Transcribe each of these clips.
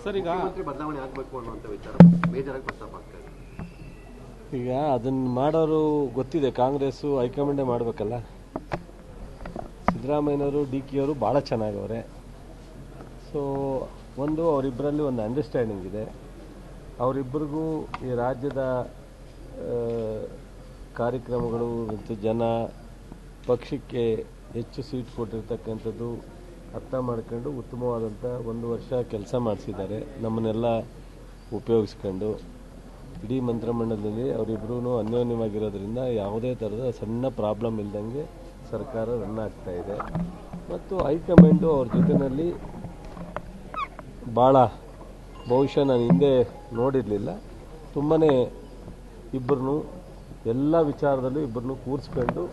Sir ಈಗ ಬದಲಾವಣೆ ಆಗಬೇಕು ಅನ್ನುವಂಥ ವಿಚಾರ ಮೇಜರ್ ಆಗಿ ಪ್ರಸ್ತಾಪ ಆಗ್ತಾ ಇದೆ. ಈಗ ಅದನ್ನು ಮಾಡೋರು ಗೊತ್ತಿದೆ, ಕಾಂಗ್ರೆಸ್ಸು ಹೈಕಮಾಂಡೇ ಮಾಡಬೇಕಲ್ಲ. ಸಿದ್ದರಾಮಯ್ಯನವರು ಡಿ ಕೆ ಅವರು ಭಾಳ ಚೆನ್ನಾಗವ್ರೆ. ಸೊ ಒಂದು ಅವರಿಬ್ಬರಲ್ಲಿ ಒಂದು ಅಂಡರ್ಸ್ಟ್ಯಾಂಡಿಂಗ್ ಇದೆ. ಅವರಿಬ್ಬರಿಗೂ ಈ ರಾಜ್ಯದ ಕಾರ್ಯಕ್ರಮಗಳು ಮತ್ತು ಜನ ಪಕ್ಷಕ್ಕೆ ಹೆಚ್ಚು ಸೀಟ್ ಕೊಟ್ಟಿರ್ತಕ್ಕಂಥದ್ದು ಅರ್ಥ ಮಾಡ್ಕೊಂಡು ಉತ್ತಮವಾದಂಥ 1 ವರ್ಷ ಕೆಲಸ ಮಾಡಿಸಿದ್ದಾರೆ. ನಮ್ಮನ್ನೆಲ್ಲ ಉಪಯೋಗಿಸ್ಕೊಂಡು ಇಡೀ ಮಂತ್ರಿಮಂಡಲದಲ್ಲಿ ಅವರಿಬ್ಬರೂ ಅನ್ಯೋನ್ಯವಾಗಿರೋದ್ರಿಂದ ಯಾವುದೇ ಥರದ ಸಣ್ಣ ಪ್ರಾಬ್ಲಮ್ ಇಲ್ದಂಗೆ ಸರ್ಕಾರ ರನ್ ಆಗ್ತಾ ಇದೆ. ಮತ್ತು ಹೈಕಮಾಂಡು ಅವ್ರ ಜೊತೆಯಲ್ಲಿ ಭಾಳ ಬಹುಶಃ ನಾನು ಹಿಂದೆ ನೋಡಿರಲಿಲ್ಲ, ತುಂಬಾ ಇಬ್ಬರನ್ನು ಎಲ್ಲ ವಿಚಾರದಲ್ಲೂ ಇಬ್ಬರನ್ನು ಕೂರಿಸ್ಕೊಂಡು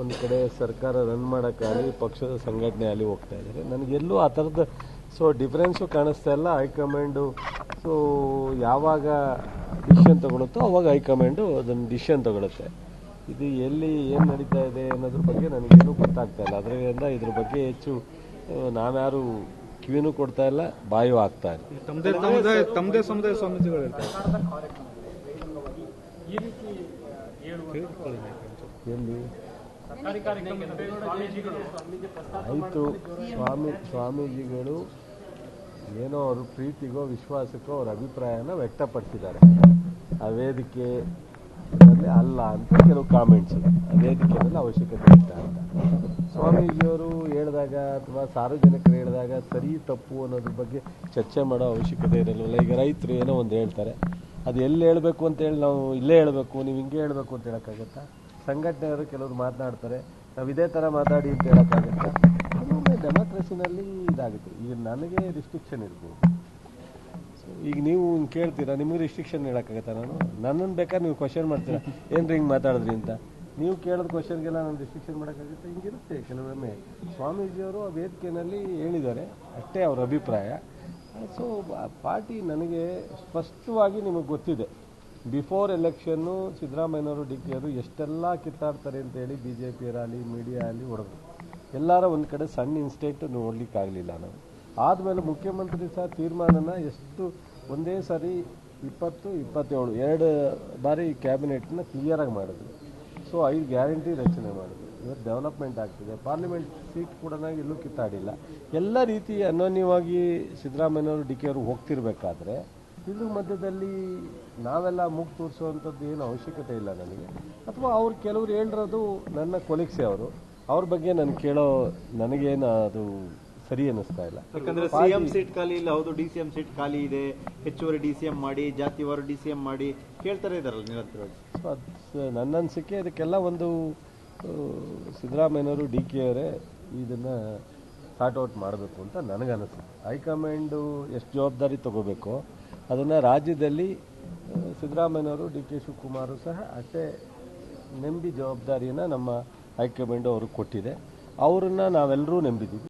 ಒಂದು ಕಡೆ ಸರ್ಕಾರ ರನ್ ಮಾಡೋಕ್ಕಾಗಲಿ ಪಕ್ಷದ ಸಂಘಟನೆ ಆಗಲಿ ಹೋಗ್ತಾ ಇದ್ದಾರೆ. ನನಗೆಲ್ಲೂ ಆ ಥರದ ಡಿಫ್ರೆನ್ಸು ಕಾಣಿಸ್ತಾ ಇಲ್ಲ. ಹೈಕಮಾಂಡು ಯಾವಾಗ ಡಿಸಿಷನ್ ತಗೊಳುತ್ತೋ ಅವಾಗ ಹೈಕಮಾಂಡು ಅದನ್ನು ಡಿಸಿಷನ್ ತಗೊಳುತ್ತೆ. ಇದು ಎಲ್ಲಿ ಏನು ನಡೀತಾ ಇದೆ ಅನ್ನೋದ್ರ ಬಗ್ಗೆ ನನಗೇನು ಗೊತ್ತಾಗ್ತಾ ಇಲ್ಲ. ಅದರಿಂದ ಇದ್ರ ಬಗ್ಗೆ ಹೆಚ್ಚು ನಾವ್ಯಾರು ಕಿವಿನೂ ಕೊಡ್ತಾ ಇಲ್ಲ, ಬಾಯೂ ಆಗ್ತಾ ಇಲ್ಲ. ತಮ್ಮದೇ ಸಮುದಾಯ ಸ್ವಾಮೀಜಿಗಳು ಎಲ್ಲಿ ಆಯಿತು, ಸ್ವಾಮೀಜಿಗಳು ಏನೋ ಅವ್ರ ಪ್ರೀತಿಗೋ ವಿಶ್ವಾಸಕ್ಕೋ ಅವ್ರ ಅಭಿಪ್ರಾಯನ ವ್ಯಕ್ತಪಡಿಸಿದ್ದಾರೆ. ಆ ವೇದಿಕೆಯಲ್ಲಿ ಅಲ್ಲ ಅಂತ ಕೆಲವು ಕಾಮೆಂಟ್ಸ್, ಆ ವೇದಿಕೆಯಲ್ಲಿ ಅವಶ್ಯಕತೆ ಇಲ್ಲ ಅಂತ ಸ್ವಾಮೀಜಿಯವರು ಹೇಳಿದಾಗ ಅಥವಾ ಸಾರ್ವಜನಿಕರು ಹೇಳಿದಾಗ ಸರಿ ತಪ್ಪು ಅನ್ನೋದ್ರ ಬಗ್ಗೆ ಚರ್ಚೆ ಮಾಡೋ ಅವಶ್ಯಕತೆ ಇರಲಿಲ್ಲ. ಈಗ ರೈತರು ಏನೋ ಒಂದು ಹೇಳ್ತಾರೆ, ಅದು ಎಲ್ಲಿ ಹೇಳಬೇಕು ಅಂತೇಳಿ ನಾವು ಇಲ್ಲೇ ಹೇಳಬೇಕು, ನೀವು ಹಿಂಗೆ ಹೇಳಬೇಕು ಅಂತ ಹೇಳೋಕ್ಕಾಗತ್ತಾ? ಸಂಘಟನೆಯವರು ಕೆಲವರು ಮಾತನಾಡ್ತಾರೆ, ನಾವು ಇದೇ ಥರ ಮಾತಾಡಿ ಅಂತ ಹೇಳೋಕ್ಕಾಗತ್ತಾ? ಡೆಮಾಕ್ರಸಿನಲ್ಲಿ ಇದಾಗುತ್ತೆ. ಈಗ ನನಗೆ ರಿಸ್ಟ್ರಿಕ್ಷನ್ ಇರ್ಬೋದು. ಸೊ ಈಗ ನೀವು ಹಿಂಗೆ ಕೇಳ್ತೀರಾ, ನಿಮಗೆ ರಿಸ್ಟ್ರಿಕ್ಷನ್ ಹೇಳೋಕ್ಕಾಗತ್ತಾ? ನನ್ನನ್ನು ಬೇಕಾದ್ರೆ ನೀವು ಕ್ವಶನ್ ಮಾಡ್ತೀರಾ, ಏನ್ರಿ ಹಿಂಗೆ ಮಾತಾಡಿದ್ರಿ ಅಂತ. ನೀವು ಕೇಳೋದು ಕ್ವಶನ್ಗೆಲ್ಲ ನಾನು ರಿಸ್ಟ್ರಿಕ್ಷನ್ ಮಾಡೋಕ್ಕಾಗುತ್ತೆ? ಹಿಂಗಿರುತ್ತೆ ಕೆಲವೊಮ್ಮೆ. ಸ್ವಾಮೀಜಿಯವರು ಆ ವೇದಿಕೆಯಲ್ಲಿ ಹೇಳಿದ್ದಾರೆ, ಅಷ್ಟೇ ಅವರ ಅಭಿಪ್ರಾಯ. ಸೊ ಪಾರ್ಟಿ ನನಗೆ ಸ್ಪಷ್ಟವಾಗಿ ನಿಮಗೆ ಗೊತ್ತಿದೆ, ಬಿಫೋರ್ ಎಲೆಕ್ಷನ್ನು ಸಿದ್ದರಾಮಯ್ಯನವರು ಡಿ ಕೆ ಅವರು ಎಷ್ಟೆಲ್ಲ ಕಿತ್ತಾಡ್ತಾರೆ ಅಂತೇಳಿ ಬಿ ಜೆ ಪಿಯರಾಗಲಿ ಮೀಡಿಯಾ ಆಗಲಿ ಹೊಡೆದ್ರು. ಎಲ್ಲರ ಒಂದು ಕಡೆ ಸಣ್ಣ ಇನ್ಸ್ಟೆಂಟ್ ನೋಡಲಿಕ್ಕಾಗಲಿಲ್ಲ ನಾವು. ಆದಮೇಲೆ ಮುಖ್ಯಮಂತ್ರಿ ಸಹ ತೀರ್ಮಾನನ ಎಷ್ಟು ಒಂದೇ ಸಾರಿ 20, 27 2 ಬಾರಿ ಕ್ಯಾಬಿನೆಟ್ನ ಕ್ಲಿಯರಾಗಿ ಮಾಡಿದ್ರು. ಸೊ 5 ಗ್ಯಾರಂಟಿ ರಚನೆ ಮಾಡಿದ್ರು. ಇವತ್ತು ಡೆವಲಪ್ಮೆಂಟ್ ಆಗ್ತಿದೆ. ಪಾರ್ಲಿಮೆಂಟ್ ಸೀಟ್ ಕೂಡ ಎಲ್ಲೂ ಕಿತ್ತಾಡಿಲ್ಲ. ಎಲ್ಲ ರೀತಿ ಅನ್ಯೋನ್ಯವಾಗಿ ಸಿದ್ದರಾಮಯ್ಯನವರು ಡಿ ಕೆ ಅವರು ಹೋಗ್ತಿರ್ಬೇಕಾದ್ರೆ ಇದ್ರ ಮಧ್ಯದಲ್ಲಿ ನಾವೆಲ್ಲ ಮೂಗು ತೋರಿಸುವಂಥದ್ದು ಏನು ಅವಶ್ಯಕತೆ ಇಲ್ಲ ನನಗೆ. ಅಥವಾ ಅವ್ರು ಕೆಲವರು ಹೇಳಿರೋದು ನನ್ನ ಕೊಲೀಗ್ಸೆ ಅವ್ರ ಬಗ್ಗೆ ನಾನು ಕೇಳೋ ನನಗೇನು ಅದು ಸರಿ ಅನ್ನಿಸ್ತಾ ಇಲ್ಲ. ಯಾಕಂದ್ರೆ ಸಿಎಂ ಸೀಟ್ ಖಾಲಿ ಇಲ್ಲ, ಹೌದು ಡಿಸಿಎಂ ಸೀಟ್ ಖಾಲಿ ಇದೆ, ಹೆಚ್ಚುವರಿ ಡಿಸಿಎಂ ಮಾಡಿ, ಜಾತಿವಾರು ಡಿಸಿಎಂ ಮಾಡಿ ಕೇಳ್ತಾರೆ ಇದಾರಲ್ಲ ನಿರಂತರವಾಗಿ. ಸೊ ಅದು ನನ್ನ ಅನಿಸಿಕೆ. ಅದಕ್ಕೆಲ್ಲ ಒಂದು ಸಿದ್ದರಾಮಯ್ಯನವರು ಡಿ ಕೆ ಅವರೇ ಇದನ್ನು ಸಾರ್ಟ್ ಔಟ್ ಮಾಡಬೇಕು ಅಂತ ನನಗನ್ನಿಸುತ್ತೆ. ಹೈಕಮಾಂಡು ಎಷ್ಟು ಜವಾಬ್ದಾರಿ ತಗೋಬೇಕು ಅದನ್ನು ರಾಜ್ಯದಲ್ಲಿ ಸಿದ್ದರಾಮಯ್ಯನವರು ಡಿ ಕೆ ಶಿವಕುಮಾರ್ ಸಹ ಅಷ್ಟೇ ನೆಮ್ಮದಿ ಜವಾಬ್ದಾರಿಯನ್ನು ನಮ್ಮ ಹೈಕಮಾಂಡು ಅವ್ರಿಗೆ ಕೊಟ್ಟಿದೆ. ಅವರನ್ನು ನಾವೆಲ್ಲರೂ ನಂಬಿದ್ದೀವಿ.